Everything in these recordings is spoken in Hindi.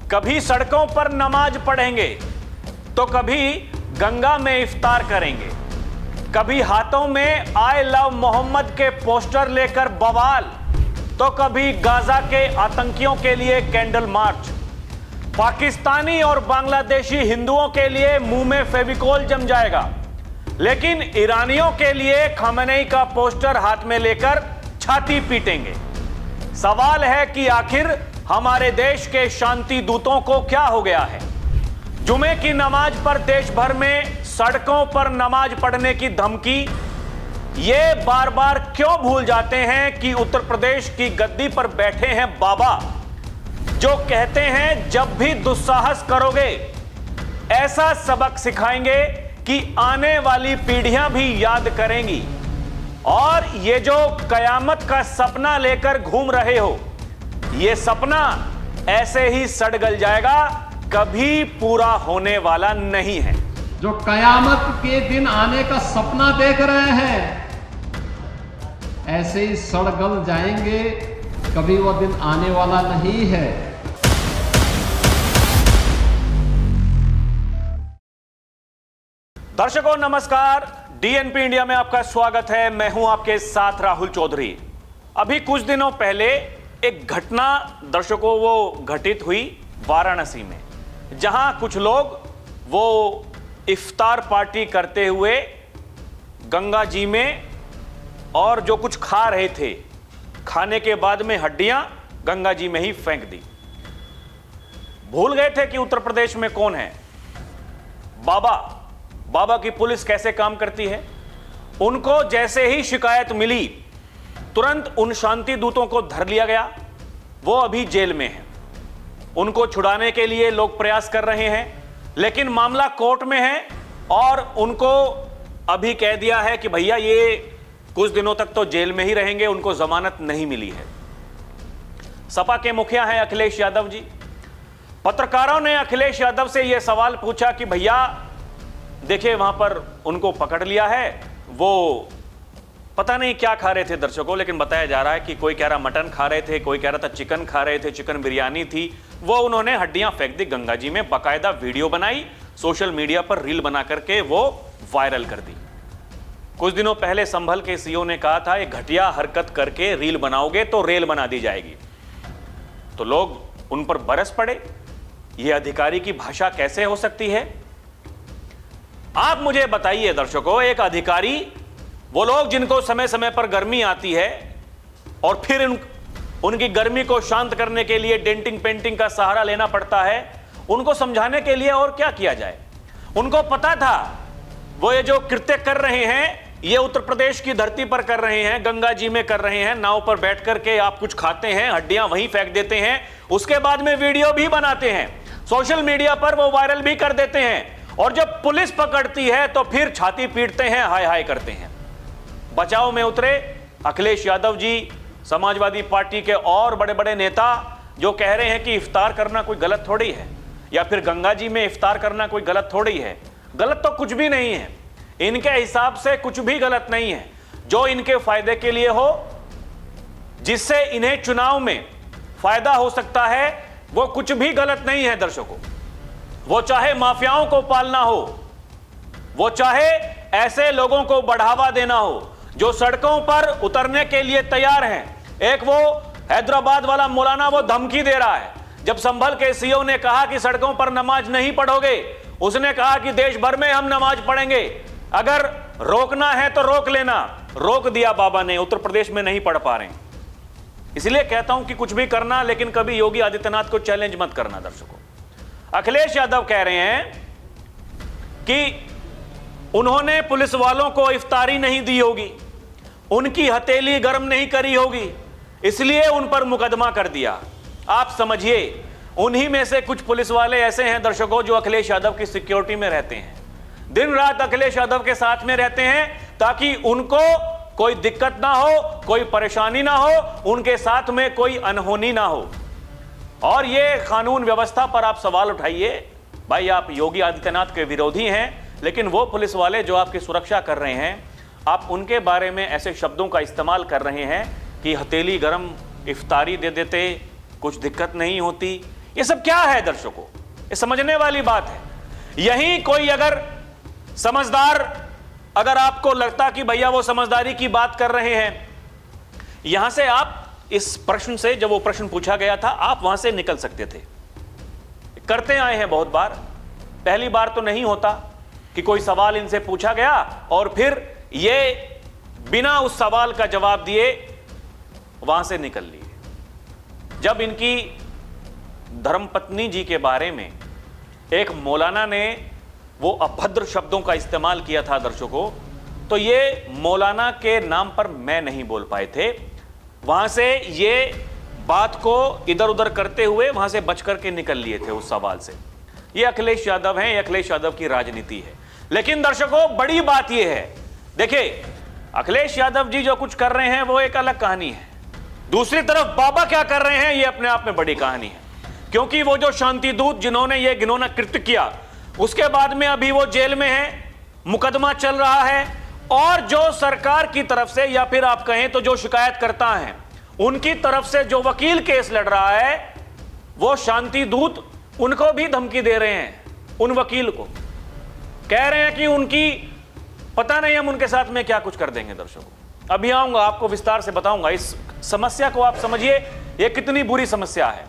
कभी सड़कों पर नमाज पढ़ेंगे तो कभी गंगा में इफ्तार करेंगे, कभी हाथों में आई लव मोहम्मद के पोस्टर लेकर बवाल, तो कभी गाजा के आतंकियों के लिए कैंडल मार्च, पाकिस्तानी और बांग्लादेशी हिंदुओं के लिए मुंह में फेविकोल जम जाएगा, लेकिन ईरानियों के लिए खamenei का पोस्टर हाथ में लेकर छाती पीटेंगे। सवाल है कि आखिर हमारे देश के शांति दूतों को क्या हो गया है? जुमे की नमाज पर देश भर में सड़कों पर नमाज पढ़ने की धमकी, ये बार बार क्यों भूल जाते हैं कि उत्तर प्रदेश की गद्दी पर बैठे हैं बाबा, जो कहते हैं जब भी दुस्साहस करोगे ऐसा सबक सिखाएंगे कि आने वाली पीढ़ियां भी याद करेंगी। और ये जो कयामत का सपना लेकर घूम रहे हो, ये सपना ऐसे ही सड़ गल जाएगा, कभी पूरा होने वाला नहीं है। जो कयामत के दिन आने का सपना देख रहे हैं, ऐसे ही सड़ गल जाएंगे, कभी वो दिन आने वाला नहीं है। दर्शकों नमस्कार, डीएनपी इंडिया में आपका स्वागत है। मैं हूं आपके साथ राहुल चौधरी। अभी कुछ दिनों पहले एक घटना दर्शकों वो घटित हुई वाराणसी में, जहां कुछ लोग वो इफ्तार पार्टी करते हुए गंगा जी में और जो कुछ खा रहे थे, खाने के बाद में हड्डियां गंगा जी में ही फेंक दी। भूल गए थे कि उत्तर प्रदेश में कौन है बाबा की पुलिस कैसे काम करती है। उनको जैसे ही शिकायत मिली, तुरंत उन शांति दूतों को धर लिया गया। वो अभी जेल में हैं। उनको छुड़ाने के लिए लोग प्रयास कर रहे हैं, लेकिन मामला कोर्ट में है और उनको अभी कह दिया है कि भैया ये कुछ दिनों तक तो जेल में ही रहेंगे, उनको जमानत नहीं मिली है। सपा के मुखिया हैं अखिलेश यादव जी। पत्रकारों ने अखिलेश यादव से यह सवाल पूछा कि भैया देखिए वहां पर उनको पकड़ लिया है, वो पता नहीं क्या खा रहे थे दर्शकों, लेकिन बताया जा रहा है कि कोई कह रहा मटन खा रहे थे, कोई कह रहा था चिकन खा रहे थे, चिकन बिरयानी थी। वो उन्होंने हड्डियां फेंक दी गंगा जी में, बाकायदा वीडियो बनाई, सोशल मीडिया पर रील बना करके वो वायरल कर दी। कुछ दिनों पहले संभल के सीओ ने कहा था ये घटिया हरकत करके रील बनाओगे तो रेल बना दी जाएगी, तो लोग उन पर बरस पड़े। ये अधिकारी की भाषा कैसे हो सकती है? आप मुझे बताइए दर्शकों, एक अधिकारी, वो लोग जिनको समय समय पर गर्मी आती है और फिर उनकी गर्मी को शांत करने के लिए डेंटिंग पेंटिंग का सहारा लेना पड़ता है, उनको समझाने के लिए और क्या किया जाए? उनको पता था वो ये जो कृत्य कर रहे हैं ये उत्तर प्रदेश की धरती पर कर रहे हैं, गंगा जी में कर रहे हैं। नाव पर बैठ करके आप कुछ खाते हैं, हड्डियां वहीं फेंक देते हैं, उसके बाद में वीडियो भी बनाते हैं, सोशल मीडिया पर वो वायरल भी कर देते हैं, और जब पुलिस पकड़ती है तो फिर छाती पीटते हैं, हाय हाय करते हैं। बचाव में उतरे अखिलेश यादव जी, समाजवादी पार्टी के और बड़े बड़े नेता, जो कह रहे हैं कि इफ्तार करना कोई गलत थोड़ी है, या फिर गंगा जी में इफ्तार करना कोई गलत थोड़ी है। गलत तो कुछ भी नहीं है, इनके हिसाब से कुछ भी गलत नहीं है। जो इनके फायदे के लिए हो, जिससे इन्हें चुनाव में फायदा हो सकता है, वो कुछ भी गलत नहीं है दर्शकों। वो चाहे माफियाओं को पालना हो, वो चाहे ऐसे लोगों को बढ़ावा देना हो जो सड़कों पर उतरने के लिए तैयार हैं। एक वो हैदराबाद वाला मौलाना वो धमकी दे रहा है, जब संभल के सीओ ने कहा कि सड़कों पर नमाज नहीं पढ़ोगे, उसने कहा कि देश भर में हम नमाज पढ़ेंगे, अगर रोकना है तो रोक लेना। रोक दिया बाबा ने, उत्तर प्रदेश में नहीं पढ़ पा रहे। इसलिए कहता हूं कि कुछ भी करना, लेकिन कभी योगी आदित्यनाथ को चैलेंज मत करना दर्शकों। अखिलेश यादव कह रहे हैं कि उन्होंने पुलिस वालों को इफ्तारी नहीं दी होगी, उनकी हथेली गर्म नहीं करी होगी, इसलिए उन पर मुकदमा कर दिया। आप समझिए, उन्हीं में से कुछ पुलिस वाले ऐसे हैं दर्शकों जो अखिलेश यादव की सिक्योरिटी में रहते हैं, दिन रात अखिलेश यादव के साथ में रहते हैं, ताकि उनको कोई दिक्कत ना हो, कोई परेशानी ना हो, उनके साथ में कोई अनहोनी ना हो। और ये कानून व्यवस्था पर आप सवाल उठाइए, भाई आप योगी आदित्यनाथ के विरोधी हैं, लेकिन वो पुलिस वाले जो आपकी सुरक्षा कर रहे हैं, आप उनके बारे में ऐसे शब्दों का इस्तेमाल कर रहे हैं कि हथेली गरम, इफ्तारी दे देते, कुछ दिक्कत नहीं होती। ये सब क्या है दर्शकों? ये समझने वाली बात है। यही कोई अगर समझदार, अगर आपको लगता कि भैया वो समझदारी की बात कर रहे हैं, यहां से आप इस प्रश्न से, जब वो प्रश्न पूछा गया था, आप वहां से निकल सकते थे। करते आए हैं बहुत बार, पहली बार तो नहीं होता कि कोई सवाल इनसे पूछा गया और फिर ये बिना उस सवाल का जवाब दिए वहां से निकल लिए। जब इनकी धर्मपत्नी जी के बारे में एक मौलाना ने वो अभद्र शब्दों का इस्तेमाल किया था दर्शकों, तो ये मौलाना के नाम पर मैं नहीं बोल पाए थे। वहां से ये बात को इधर उधर करते हुए वहां से बच करके निकल लिए थे उस सवाल से। ये अखिलेश यादव हैं, ये अखिलेश यादव की राजनीति है। लेकिन दर्शकों, बड़ी बात ये है, देखिए अखिलेश यादव जी जो कुछ कर रहे हैं वो एक अलग कहानी है, दूसरी तरफ बाबा क्या कर रहे हैं ये अपने आप में बड़ी कहानी है। क्योंकि वो जो शांति दूत जिन्होंने ये घिनौना कृत्य किया, उसके बाद में अभी वो जेल में है, मुकदमा चल रहा है, और जो सरकार की तरफ से या फिर आप कहें तो जो शिकायतकर्ता हैं उनकी तरफ से जो वकील केस लड़ रहा है, वो शांति दूत उनको भी धमकी दे रहे हैं। उन वकील को कह रहे हैं कि उनकी पता नहीं, हम उनके साथ में क्या कुछ कर देंगे। दर्शकों, अभी आऊंगा, आपको विस्तार से बताऊंगा। इस समस्या को आप समझिए, ये कितनी बुरी समस्या है।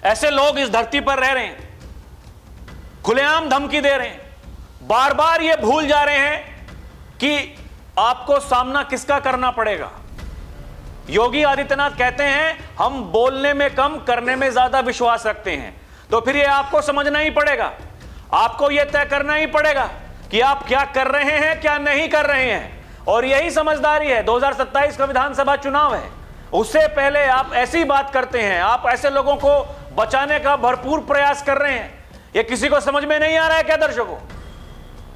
ऐसे लोग इस धरती पर रह रहे हैं, खुलेआम धमकी दे रहे हैं, बार बार ये भूल जा रहे हैं कि आपको सामना किसका करना पड़ेगा। योगी आदित्यनाथ कहते हैं हम बोलने में कम, करने में ज्यादा विश्वास रखते हैं। तो फिर ये आपको समझना ही पड़ेगा, आपको यह तय करना ही पड़ेगा कि आप क्या कर रहे हैं, क्या नहीं कर रहे हैं। और यही समझदारी है। 2027 का विधानसभा चुनाव है, उससे पहले आप ऐसी बात करते हैं, आप ऐसे लोगों को बचाने का भरपूर प्रयास कर रहे हैं। यह किसी को समझ में नहीं आ रहा है क्या दर्शकों?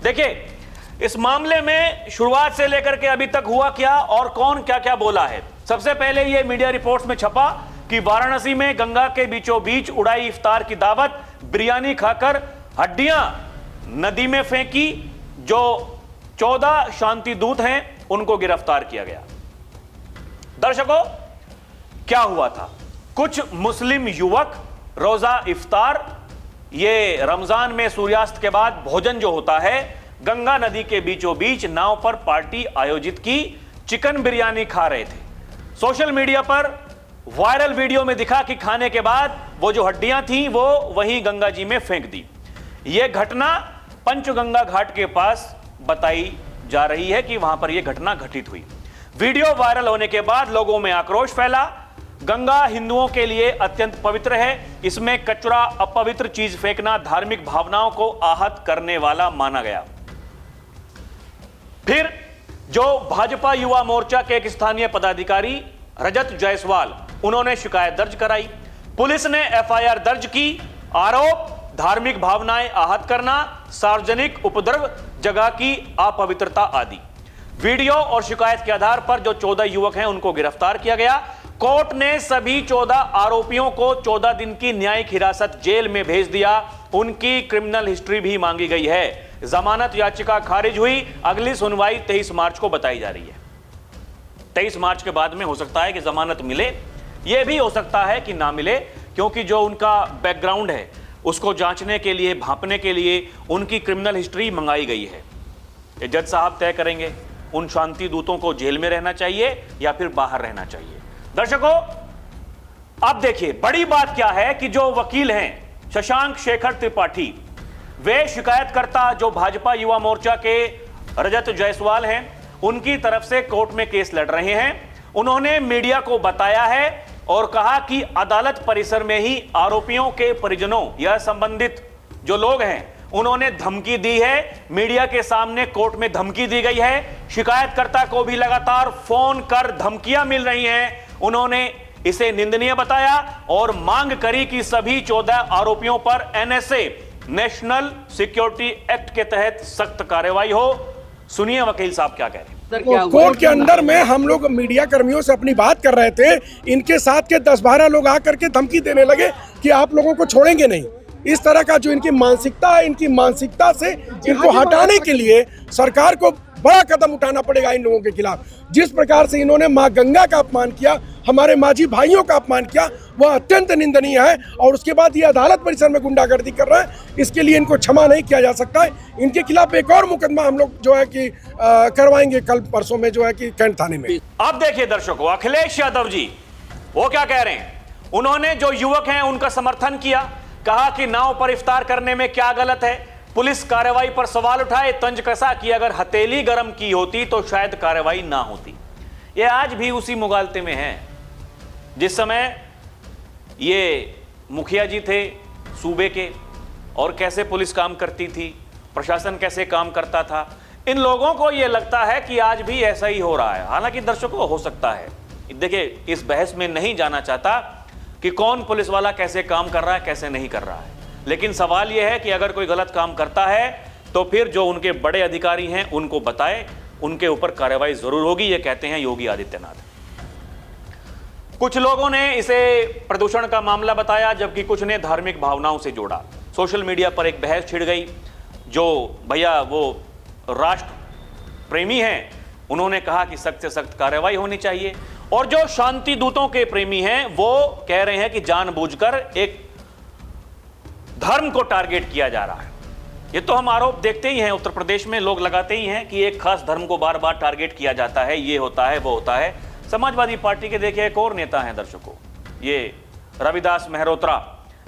देखिए, इस मामले में शुरुआत से लेकर के अभी तक हुआ क्या और कौन क्या क्या बोला है। सबसे पहले यह मीडिया रिपोर्ट्स में छपा कि वाराणसी में गंगा के बीचों बीच उड़ाई इफ्तार की दावत, बिरयानी खाकर हड्डियां नदी में फेंकी। जो 14 शांति दूत हैं उनको गिरफ्तार किया गया। दर्शकों, क्या हुआ था? कुछ मुस्लिम युवक रोजा इफ्तार, ये रमजान में सूर्यास्त के बाद भोजन जो होता है, गंगा नदी के बीचों बीच नाव पर पार्टी आयोजित की, चिकन बिरयानी खा रहे थे। सोशल मीडिया पर वायरल वीडियो में दिखा कि खाने के बाद वो जो हड्डियां थी वो वहीं गंगा जी में फेंक दी। यह घटना पंचगंगा घाट के पास बताई जा रही है कि वहां पर यह घटना घटित हुई। वीडियो वायरल होने के बाद लोगों में आक्रोश फैला। गंगा हिंदुओं के लिए अत्यंत पवित्र है, इसमें कचरा, अपवित्र चीज फेंकना धार्मिक भावनाओं को आहत करने वाला माना गया। फिर जो भाजपा युवा मोर्चा के एक स्थानीय पदाधिकारी रजत जायसवाल, उन्होंने शिकायत दर्ज कराई। पुलिस ने एफआईआर दर्ज की। आरोप धार्मिक भावनाएं आहत करना, सार्वजनिक उपद्रव, जगह की अपवित्रता आदि। वीडियो और शिकायत के आधार पर जो 14 युवक हैं उनको गिरफ्तार किया गया। कोर्ट ने सभी 14 आरोपियों को 14 दिन की न्यायिक हिरासत जेल में भेज दिया। उनकी क्रिमिनल हिस्ट्री भी मांगी गई है। जमानत याचिका खारिज हुई। अगली सुनवाई 23 मार्च को बताई जा रही है। 23 मार्च के बाद में हो सकता है कि जमानत मिले, यह भी हो सकता है कि ना मिले, क्योंकि जो उनका बैकग्राउंड है उसको जांचने के लिए, भांपने के लिए उनकी क्रिमिनल हिस्ट्री मंगाई गई है। ये जज साहब तय करेंगे उन शांति दूतों को जेल में रहना चाहिए या फिर बाहर रहना चाहिए। दर्शकों, अब देखिए बड़ी बात क्या है कि जो वकील हैं शशांक शेखर त्रिपाठी, वे शिकायतकर्ता जो भाजपा युवा मोर्चा के रजत जायसवाल हैं, उनकी तरफ से कोर्ट में केस लड़ रहे हैं। उन्होंने मीडिया को बताया है और कहा कि अदालत परिसर में ही आरोपियों के परिजनों या संबंधित जो लोग हैं उन्होंने धमकी दी है। मीडिया के सामने कोर्ट में धमकी दी गई है। शिकायतकर्ता को भी लगातार फोन कर धमकियां मिल रही हैं। उन्होंने इसे निंदनीय बताया और मांग करी कि सभी 14 आरोपियों पर एनएसए, नेशनल सिक्योरिटी एक्ट के तहत सख्त कार्रवाई हो। सुनिए वकील साहब क्या कह रहे हैं। कोर्ट के अंदर में हम लोग मीडिया कर्मियों से अपनी बात कर रहे थे, इनके साथ के 10-12 लोग आकर के धमकी देने लगे कि आप लोगों को छोड़ेंगे नहीं। इस तरह का जो इनकी मानसिकता है, इनकी मानसिकता से इनको हटाने के लिए सरकार को बड़ा कदम उठाना पड़ेगा इन लोगों के खिलाफ। जिस प्रकार से इन्होंने माँ गंगा का अपमान किया, हमारे माझी भाइयों का अपमान किया, वह अत्यंत निंदनीय है। और उसके बाद ये अदालत परिसर में गुंडागर्दी कर रहा है, इसके लिए इनको क्षमा नहीं किया जा सकता है। इनके खिलाफ एक और मुकदमा हम लोग जो है कि करवाएंगे कल परसों में, जो है कि कैंट थाने में। अब देखिए दर्शकों, अखिलेश यादव जी वो क्या कह रहे हैं। उन्होंने जो युवक हैं उनका समर्थन किया, कहा कि नाव पर इफ्तार करने में क्या गलत है। पुलिस कार्रवाई पर सवाल उठाए, तंज कसा कि अगर हथेली गर्म की होती तो शायद कार्रवाई ना होती। ये आज भी उसी मुगालते में है जिस समय ये मुखिया जी थे सूबे के, और कैसे पुलिस काम करती थी, प्रशासन कैसे काम करता था। इन लोगों को यह लगता है कि आज भी ऐसा ही हो रहा है। हालांकि दर्शकों, हो सकता है, देखिए इस बहस में नहीं जाना चाहता कि कौन पुलिस वाला कैसे काम कर रहा है, कैसे नहीं कर रहा है। लेकिन सवाल यह है कि अगर कोई गलत काम करता है तो फिर जो उनके बड़े अधिकारी हैं उनको बताए, उनके ऊपर कार्रवाई जरूर होगी। ये कहते हैं योगी आदित्यनाथ। कुछ लोगों ने इसे प्रदूषण का मामला बताया, जबकि कुछ ने धार्मिक भावनाओं से जोड़ा। सोशल मीडिया पर एक बहस छिड़ गई। जो भैया वो राष्ट्र प्रेमी हैं, उन्होंने कहा कि सख्त से सख्त कार्रवाई होनी चाहिए, और जो शांति दूतों के प्रेमी हैं वो कह रहे हैं कि जानबूझकर एक धर्म को टारगेट किया जा रहा है। ये तो हम आरोप देखते ही हैं, उत्तर प्रदेश में लोग लगाते ही हैं कि एक खास धर्म को बार बार टारगेट किया जाता है, ये होता है वो होता है। समाजवादी पार्टी के देखिए एक और नेता हैं दर्शकों, ये रविदास मेहरोत्रा।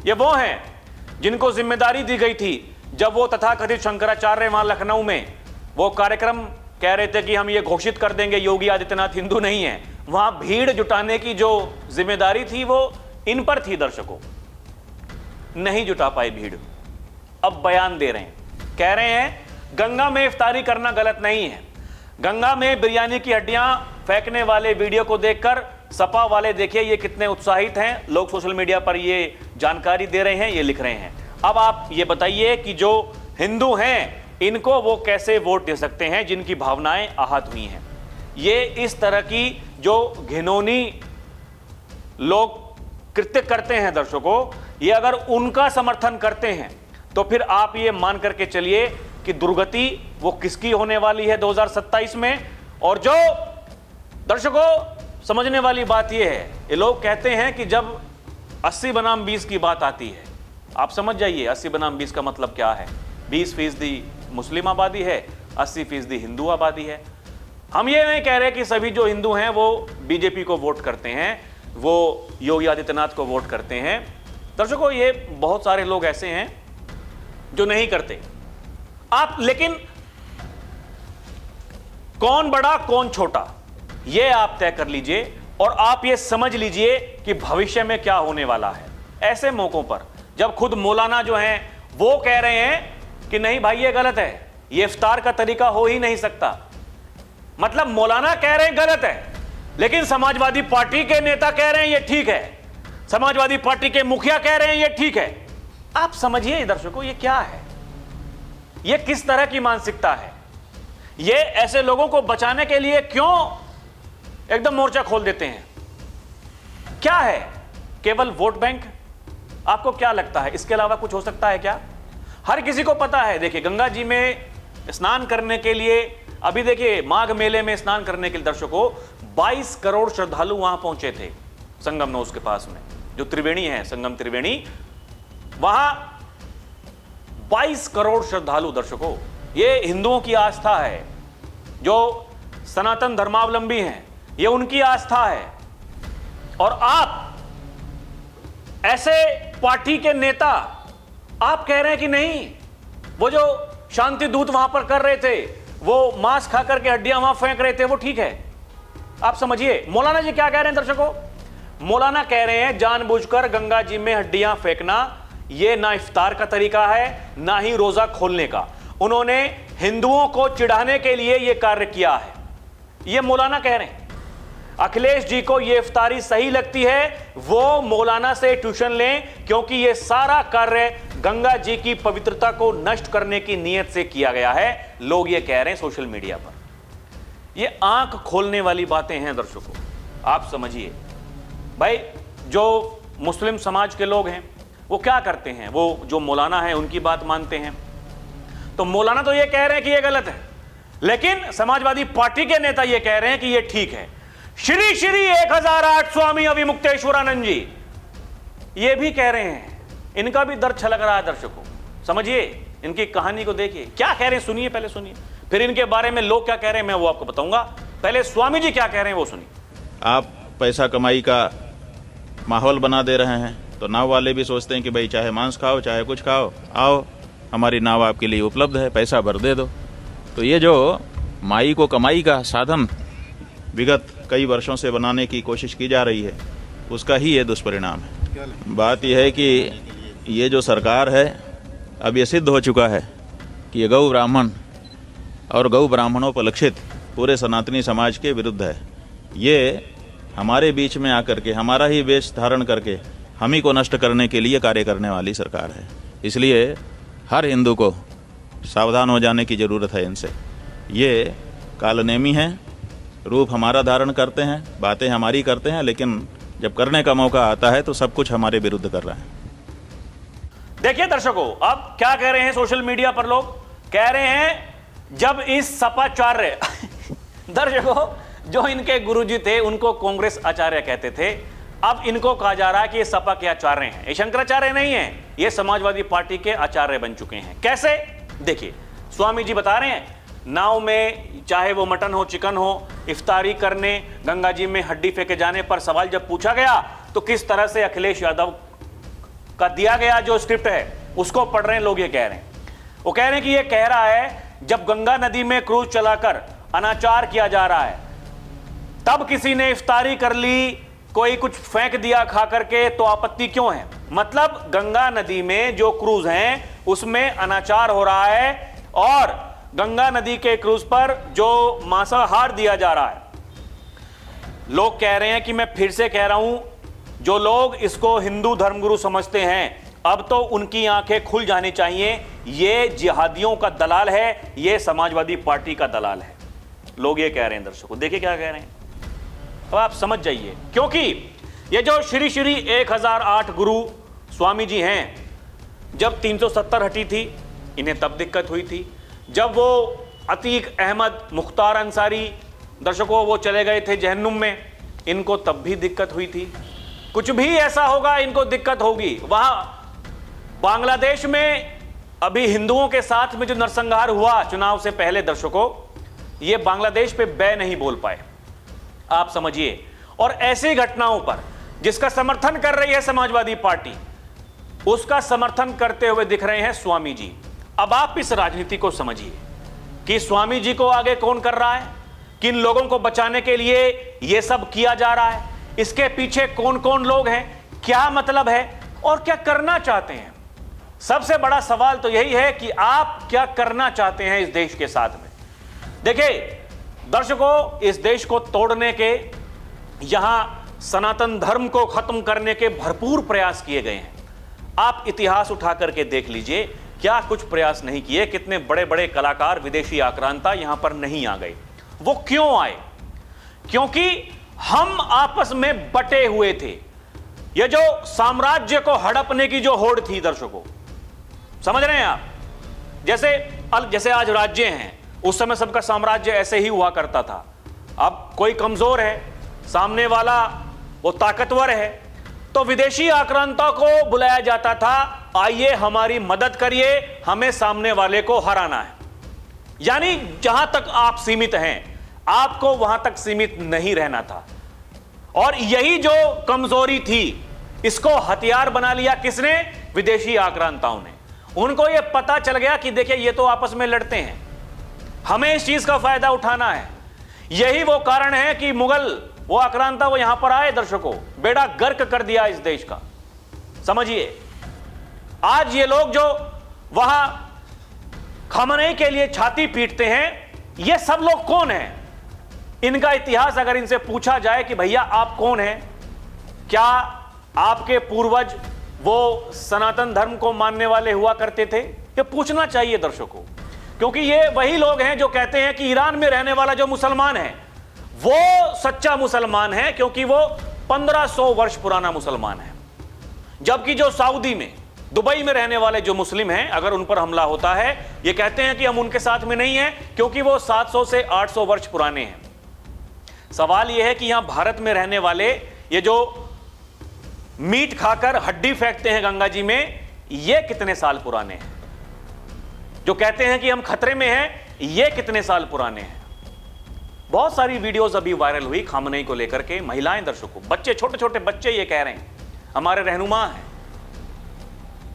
ये वो हैं जिनको जिम्मेदारी दी गई थी जब वो तथाकथित शंकराचार्य वहां लखनऊ में वो कार्यक्रम कह रहे थे कि हम ये घोषित कर देंगे योगी आदित्यनाथ हिंदू नहीं है। वहां भीड़ जुटाने की जो जिम्मेदारी थी वो इन पर थी दर्शकों, नहीं जुटा पाए भीड़। अब बयान दे रहे हैं, कह रहे हैं गंगा में इफ्तारी करना गलत नहीं है। गंगा में बिरयानी की हड्डियां फेंकने वाले वीडियो को देखकर सपा वाले देखिए ये कितने उत्साहित हैं। लोग सोशल मीडिया पर ये जानकारी दे रहे हैं, ये लिख रहे हैं। अब आप ये बताइए कि जो हिंदू हैं इनको वो कैसे वोट दे सकते हैं जिनकी भावनाएं आहत हुई हैं। ये इस तरह की जो घिनौनी लोग कृत्य करते हैं दर्शकों, ये अगर उनका समर्थन करते हैं तो फिर आप ये मान करके चलिए कि दुर्गति वो किसकी होने वाली है 2027 में। और जो दर्शकों समझने वाली बात ये है, ये लोग कहते हैं कि जब 80 बनाम 20 की बात आती है, आप समझ जाइए 80 बनाम 20 का मतलब क्या है। 20% मुस्लिम आबादी है, 80% हिंदू आबादी है। हम ये नहीं कह रहे कि सभी जो हिंदू हैं वो बीजेपी को वोट करते हैं, वो योगी आदित्यनाथ को वोट करते हैं। दर्शकों, ये बहुत सारे लोग ऐसे हैं जो नहीं करते। आप लेकिन कौन बड़ा कौन छोटा ये आप तय कर लीजिए, और आप ये समझ लीजिए कि भविष्य में क्या होने वाला है। ऐसे मौकों पर जब खुद मौलाना जो हैं वो कह रहे हैं कि नहीं भाई ये गलत है, ये इफ्तार का तरीका हो ही नहीं सकता, मतलब मौलाना कह रहे हैं गलत है, लेकिन समाजवादी पार्टी के नेता कह रहे हैं ये ठीक है, समाजवादी पार्टी के मुखिया कह रहे हैं ये ठीक है। आप समझिए दर्शकों, ये क्या है, ये किस तरह की मानसिकता है। ये ऐसे लोगों को बचाने के लिए क्यों एकदम मोर्चा खोल देते हैं। क्या है, केवल वोट बैंक? आपको क्या लगता है इसके अलावा कुछ हो सकता है क्या? हर किसी को पता है। देखिए गंगा जी में स्नान करने के लिए, अभी देखिए माघ मेले में स्नान करने के लिए दर्शकों 22 करोड़ श्रद्धालु वहां पहुंचे थे। संगम नोस के पास में जो त्रिवेणी है, संगम त्रिवेणी, वहां 22 करोड़ श्रद्धालु दर्शकों। ये हिंदुओं की आस्था है, जो सनातन धर्मावलंबी हैं, ये उनकी आस्था है। और आप ऐसे पार्टी के नेता आप कह रहे हैं कि नहीं, वो जो शांति दूत वहां पर कर रहे थे, वो मांस खा करके हड्डियां वहां फेंक रहे थे, वो ठीक है। आप समझिए मौलाना जी क्या कह रहे हैं दर्शकों। मौलाना कह रहे हैं जानबूझकर गंगा जी में हड्डियां फेंकना ये ना इफ्तार का तरीका है, ना ही रोजा खोलने का। उन्होंने हिंदुओं को चिढ़ाने के लिए यह कार्य किया है, ये मौलाना कह रहे हैं। अखिलेश जी को यह इफ्तारी सही लगती है, वो मौलाना से ट्यूशन लें, क्योंकि यह सारा कार्य गंगा जी की पवित्रता को नष्ट करने की नीयत से किया गया है। लोग ये कह रहे हैं सोशल मीडिया पर। ये आंख खोलने वाली बातें हैं दर्शकों, आप समझिए। भाई जो मुस्लिम समाज के लोग हैं वो क्या करते हैं, वो जो मौलाना है उनकी बात मानते हैं। तो मौलाना तो ये कह रहे हैं कि ये गलत है, लेकिन समाजवादी पार्टी के नेता यह कह रहे हैं कि यह ठीक है। श्री श्री 1008 स्वामी अभिमुक्तेश्वरानंद जी ये भी कह रहे हैं, इनका भी दर्द छलक रहा है। दर्शकों समझिए, इनकी कहानी को देखिए, क्या कह रहे हैं सुनिए, पहले सुनिए, फिर इनके बारे में लोग क्या कह रहे हैं मैं वो आपको बताऊंगा। पहले स्वामी जी क्या कह रहे हैं वो सुनिए। आप पैसा कमाई का माहौल बना दे रहे हैं, तो नाव वाले भी सोचते हैं कि भाई चाहे मांस खाओ चाहे कुछ खाओ, आओ हमारी नाव आपके लिए उपलब्ध है, पैसा भर दे दो। तो ये जो माई को कमाई का साधन विगत कई वर्षों से बनाने की कोशिश की जा रही है, उसका ही ये दुष्परिणाम है। बात यह है कि ये जो सरकार है, अब ये सिद्ध हो चुका है कि ये गौ ब्राह्मण और गौ ब्राह्मणों पर लक्षित पूरे सनातनी समाज के विरुद्ध है। ये हमारे बीच में आकर के हमारा ही वेश धारण करके हम ही को नष्ट करने के लिए कार्य करने वाली सरकार है। इसलिए हर हिंदू को सावधान हो जाने की ज़रूरत है इनसे। ये कालनेमी हैं, रूप हमारा धारण करते हैं, बातें हमारी करते हैं, लेकिन जब करने का मौका आता है तो सब कुछ हमारे विरुद्ध कर रहे हैं। देखिए दर्शकों, अब क्या कह रहे हैं सोशल मीडिया पर लोग, कह रहे हैं जब इस सपाचार्य दर्शकों, जो इनके गुरुजी थे उनको कांग्रेस आचार्य कहते थे, अब इनको कहा जा रहा है कि ये सपा के आचार्य हैं। ये शंकराचार्य नहीं है, ये समाजवादी पार्टी के आचार्य बन चुके हैं। कैसे? देखिए, स्वामी जी बता रहे हैं, नाव में चाहे वो मटन हो चिकन हो, इफ्तारी करने गंगा जी में हड्डी फेंके जाने पर सवाल जब पूछा गया तो किस तरह से अखिलेश यादव का दिया गया जो स्क्रिप्ट है उसको पढ़ रहे हैं लोग। ये कह रहे हैं, वो कह रहे हैं कि ये कह रहा है जब गंगा नदी में क्रूज चलाकर अनाचार किया जा रहा है, तब किसी ने इफ्तारी कर ली, कोई कुछ फेंक दिया खा करके, तो आपत्ति क्यों है? मतलब गंगा नदी में जो क्रूज हैं उसमें अनाचार हो रहा है और गंगा नदी के क्रूज पर जो मांसाहार दिया जा रहा है। लोग कह रहे हैं कि मैं फिर से कह रहा हूं, जो लोग इसको हिंदू धर्मगुरु समझते हैं अब तो उनकी आंखें खुल जानी चाहिए। ये जिहादियों का दलाल है, ये समाजवादी पार्टी का दलाल है। लोग ये कह रहे हैं दर्शकों, देखिए क्या कह रहे हैं, अब आप समझ जाइए। क्योंकि ये जो श्री श्री 1008 गुरु स्वामी जी हैं, जब 370 हटी थी इन्हें तब दिक्कत हुई थी। जब वो अतीक अहमद मुख्तार अंसारी दर्शकों वो चले गए थे जहन्नुम में, इनको तब भी दिक्कत हुई थी। कुछ भी ऐसा होगा इनको दिक्कत होगी। वहां बांग्लादेश में अभी हिंदुओं के साथ में जो नरसंहार हुआ चुनाव से पहले दर्शकों, ये बांग्लादेश पे बै नहीं बोल पाए, आप समझिए। और ऐसी घटनाओं पर जिसका समर्थन कर रही है समाजवादी पार्टी, उसका समर्थन करते हुए दिख रहे हैं स्वामी जी। अब आप इस राजनीति को समझिए कि स्वामी जी को आगे कौन कर रहा है, किन लोगों को बचाने के लिए यह सब किया जा रहा है, इसके पीछे कौन कौन लोग हैं, क्या मतलब है और क्या करना चाहते हैं। सबसे बड़ा सवाल तो यही है कि आप क्या करना चाहते हैं इस देश के साथ में। देखिए दर्शकों, इस देश को तोड़ने के, यहां सनातन धर्म को खत्म करने के भरपूर प्रयास किए गए हैं। आप इतिहास उठा करके देख लीजिए, क्या कुछ प्रयास नहीं किए। कितने बड़े बड़े कलाकार विदेशी आक्रांता यहां पर नहीं आ गए। वो क्यों आए? क्योंकि हम आपस में बटे हुए थे। ये जो साम्राज्य को हड़पने की जो होड़ थी दर्शकों, समझ रहे हैं आप, जैसे आज राज्य हैं, उस समय सबका साम्राज्य ऐसे ही हुआ करता था। अब कोई कमजोर है, सामने वाला वो ताकतवर है, तो विदेशी आक्रांता को बुलाया जाता था, आइए हमारी मदद करिए, हमें सामने वाले को हराना है। यानी जहां तक आप सीमित हैं, आपको वहां तक सीमित नहीं रहना था। और यही जो कमजोरी थी, इसको हथियार बना लिया किसने? विदेशी आक्रांताओं ने। उनको यह पता चल गया कि देखिए ये तो आपस में लड़ते हैं, हमें इस चीज का फायदा उठाना है। यही वो कारण है कि मुगल वो आक्रांता वो यहां पर आए दर्शकों, बेड़ा गर्क कर दिया इस देश का। समझिए, आज ये लोग जो वहां खमनई के लिए छाती पीटते हैं, ये सब लोग कौन हैं? इनका इतिहास अगर इनसे पूछा जाए कि भैया आप कौन हैं, क्या आपके पूर्वज वो सनातन धर्म को मानने वाले हुआ करते थे, ये पूछना चाहिए दर्शकों। क्योंकि ये वही लोग हैं जो कहते हैं कि ईरान में रहने वाला जो मुसलमान है वो सच्चा मुसलमान है, क्योंकि वो 1500 वर्ष पुराना मुसलमान है। जबकि जो सऊदी में दुबई में रहने वाले जो मुस्लिम हैं, अगर उन पर हमला होता है, ये कहते हैं कि हम उनके साथ में नहीं हैं क्योंकि वो 700 से 800 वर्ष पुराने हैं। सवाल यह है कि यहां भारत में रहने वाले ये जो मीट खाकर हड्डी फेंकते हैं गंगा जी में, ये कितने साल पुराने हैं? जो कहते हैं कि हम खतरे में हैं, ये कितने साल पुराने हैं? बहुत सारी वीडियोस अभी वायरल हुई खामनेई को लेकर के। महिलाएं, दर्शकों, बच्चे, छोटे छोटे बच्चे ये कह रहे हैं हमारे रहनुमा हैं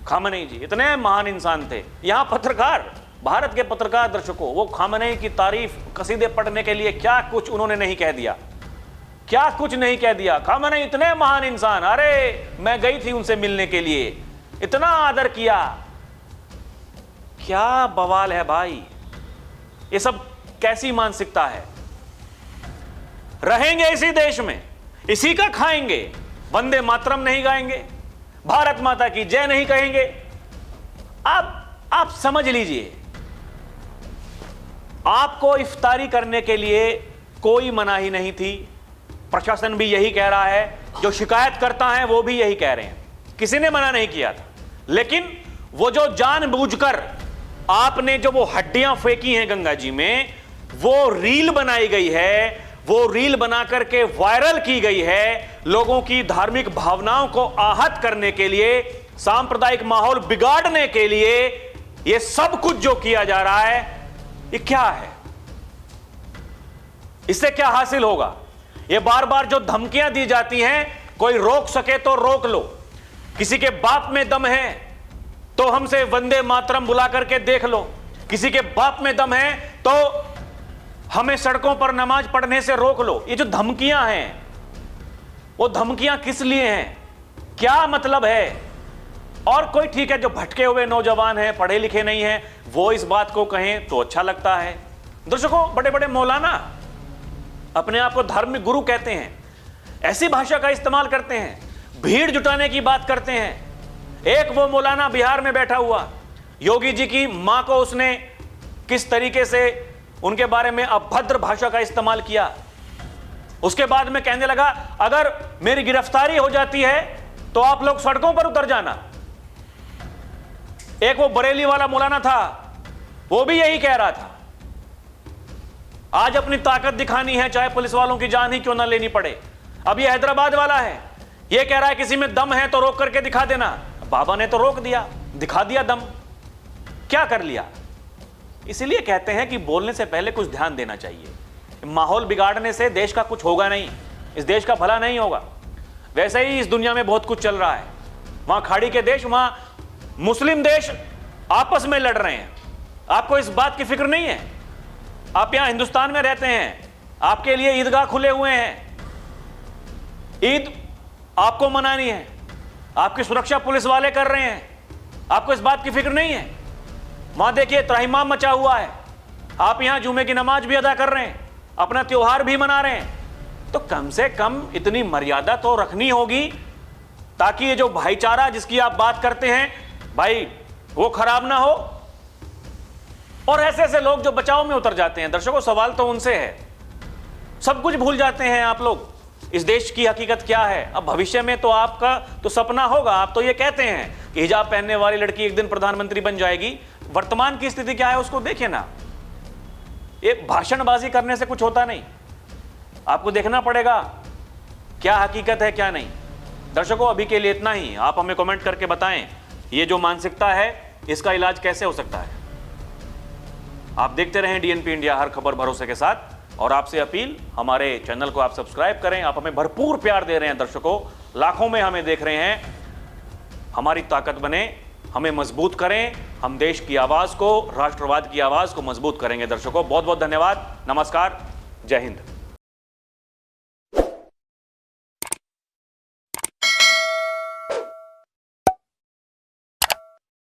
खामनेई जी, इतने महान इंसान थे। यहां पत्रकार, भारत के पत्रकार, दर्शकों, वो खामनेई की तारीफ कसीदे पढ़ने के लिए क्या कुछ उन्होंने नहीं कह दिया, क्या कुछ नहीं कह दिया। खामनेई इतने महान इंसान, अरे मैं गई थी उनसे मिलने के लिए, इतना आदर किया। क्या बवाल है भाई, ये सब कैसी मानसिकता है? रहेंगे इसी देश में, इसी का खाएंगे, वंदे मातरम नहीं गाएंगे, भारत माता की जय नहीं कहेंगे। आप समझ लीजिए, आपको इफ्तारी करने के लिए कोई मनाही नहीं थी। प्रशासन भी यही कह रहा है, जो शिकायत करता है वो भी यही कह रहे हैं, किसी ने मना नहीं किया था। लेकिन वो जो जानबूझकर आपने जो वो हड्डियां फेंकी हैं गंगा जी में, वो रील बनाई गई है, वो रील बना करके वायरल की गई है, लोगों की धार्मिक भावनाओं को आहत करने के लिए, सांप्रदायिक माहौल बिगाड़ने के लिए, ये सब कुछ जो किया जा रहा है, ये क्या है? इससे क्या हासिल होगा? ये बार बार जो धमकियां दी जाती हैं, कोई रोक सके तो रोक लो, किसी के बाप में दम है तो हमसे वंदे मातरम बुला करके देख लो, किसी के बाप में दम है तो हमें सड़कों पर नमाज पढ़ने से रोक लो। ये जो धमकियां हैं, वो धमकियां किस लिए हैं? क्या मतलब है? और कोई ठीक है, जो भटके हुए नौजवान हैं, पढ़े लिखे नहीं हैं, वो इस बात को कहें तो अच्छा लगता है। दर्शकों, बड़े बड़े मौलाना अपने आप को धार्मिक गुरु कहते हैं, ऐसी भाषा का इस्तेमाल करते हैं, भीड़ जुटाने की बात करते हैं। एक वो मौलाना बिहार में बैठा हुआ, योगी जी की मां को उसने किस तरीके से उनके बारे में अभद्र भाषा का इस्तेमाल किया। उसके बाद में कहने लगा, अगर मेरी गिरफ्तारी हो जाती है तो आप लोग सड़कों पर उतर जाना। एक वो बरेली वाला मौलाना था, वो भी यही कह रहा था, आज अपनी ताकत दिखानी है, चाहे पुलिस वालों की जान ही क्यों ना लेनी पड़े। अब ये हैदराबाद वाला है, ये कह रहा है किसी में दम है तो रोक करके दिखा देना। बाबा ने तो रोक दिया, दिखा दिया दम, क्या कर लिया? इसीलिए कहते हैं कि बोलने से पहले कुछ ध्यान देना चाहिए। माहौल बिगाड़ने से देश का कुछ होगा नहीं, इस देश का भला नहीं होगा। वैसे ही इस दुनिया में बहुत कुछ चल रहा है, वहां खाड़ी के देश, वहां मुस्लिम देश आपस में लड़ रहे हैं। आपको इस बात की फिक्र नहीं है? आप यहां हिंदुस्तान में रहते हैं, आपके लिए ईदगाह खुले हुए हैं, ईद आपको मनानी है, आपकी सुरक्षा पुलिस वाले कर रहे हैं, आपको इस बात की फिक्र नहीं है? वहां देखिए त्राहिमाम मचा हुआ है, आप यहां जुमे की नमाज भी अदा कर रहे हैं, अपना त्योहार भी मना रहे हैं। तो कम से कम इतनी मर्यादा तो रखनी होगी, ताकि ये जो भाईचारा जिसकी आप बात करते हैं भाई, वो खराब ना हो। और ऐसे ऐसे लोग जो बचाव में उतर जाते हैं, दर्शकों, सवाल तो उनसे है, सब कुछ भूल जाते हैं आप लोग। इस देश की हकीकत क्या है? अब भविष्य में तो आपका तो सपना होगा, आप तो ये कहते हैं कि हिजाब पहनने वाली लड़की एक दिन प्रधानमंत्री बन जाएगी। वर्तमान की स्थिति क्या है उसको देखिए ना। ये भाषणबाजी करने से कुछ होता नहीं, आपको देखना पड़ेगा क्या हकीकत है क्या नहीं। दर्शकों, अभी के लिए इतना ही। आप हमें कमेंट करके बताएं, ये जो मानसिकता है इसका इलाज कैसे हो सकता है। आप देखते रहें डीएनपी इंडिया, हर खबर भरोसे के साथ। और आपसे अपील, हमारे चैनल को आप सब्सक्राइब करें। आप हमें भरपूर प्यार दे रहे हैं दर्शकों, लाखों में हमें देख रहे हैं। हमारी ताकत बने, हमें मजबूत करें, हम देश की आवाज को, राष्ट्रवाद की आवाज को मजबूत करेंगे। दर्शकों, बहुत बहुत धन्यवाद, नमस्कार, जय हिंद।